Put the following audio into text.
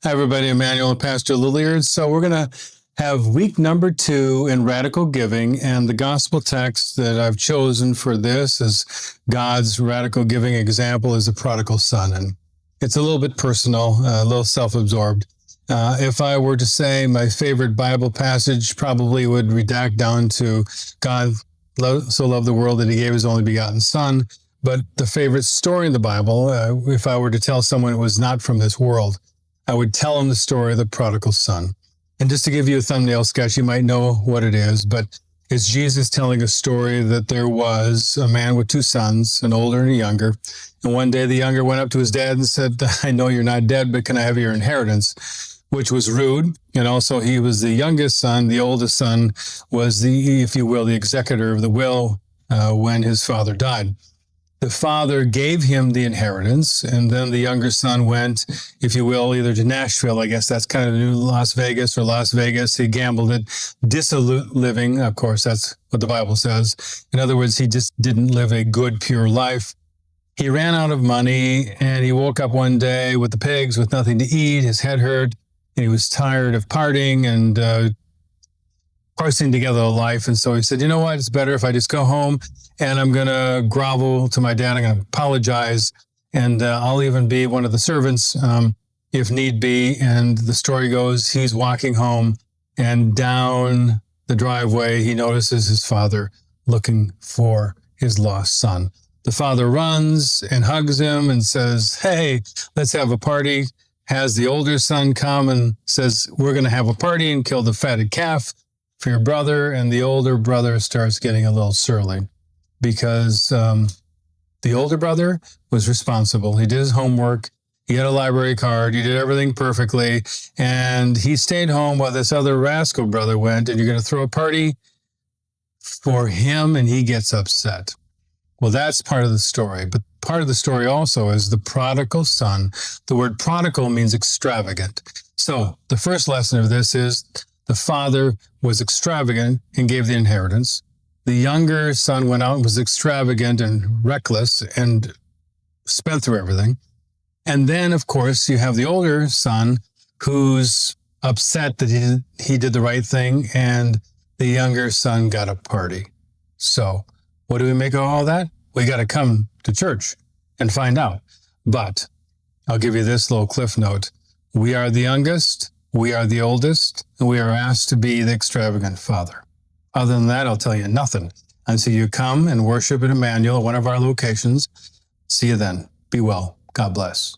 Hi, everybody. Emmanuel and Pastor Lutheran. So we're going to have week number 2 in radical giving, and the gospel text that I've chosen for this is God's radical giving example is the prodigal son. And it's a little bit personal, a little self-absorbed. If I were to say my favorite Bible passage, probably would redact down to God so loved the world that he gave his only begotten son. But the favorite story in the Bible, if I were to tell someone it was not from this world, I would tell them the story of the prodigal son. And just to give you a thumbnail sketch, you might know what it is, but it's Jesus telling a story that there was a man with 2 sons, an older and a younger. And one day the younger went up to his dad and said, I know you're not dead, but can I have your inheritance? Which was rude. And also he was the youngest son. The oldest son was the, if you will, the executor of the will when his father died. The father gave him the inheritance, and then the younger son went, if you will, either to Nashville, I guess that's kind of the new Las Vegas, or Las Vegas. He gambled it, dissolute living. Of course, that's what the Bible says. In other words, he just didn't live a good, pure life. He ran out of money, and he woke up one day with the pigs, with nothing to eat. His head hurt, and he was tired of partying and parsing together a life. And so he said, you know what, it's better if I just go home and I'm going to grovel to my dad. I'm going to apologize, and I'll even be one of the servants if need be. And the story goes, he's walking home, and down the driveway, he notices his father looking for his lost son. The father runs and hugs him and says, hey, let's have a party. Has the older son come and says, we're going to have a party and kill the fatted calf for your brother. And the older brother starts getting a little surly because the older brother was responsible. He did his homework. He had a library card. He did everything perfectly. And he stayed home while this other rascal brother went, and you're going to throw a party for him, and he gets upset. Well, that's part of the story. But part of the story also is the prodigal son. The word prodigal means extravagant. So the first lesson of this is the father was extravagant and gave the inheritance. The younger son went out and was extravagant and reckless and spent through everything. And then, of course, you have the older son who's upset that he did the right thing, and the younger son got a party. So what do we make of all that? We got to come to church and find out. But I'll give you this little cliff note. We are the youngest, we are the oldest, and we are asked to be the extravagant father. Other than that, I'll tell you nothing until you come and worship at Emmanuel at one of our locations. See you then. Be well. God bless.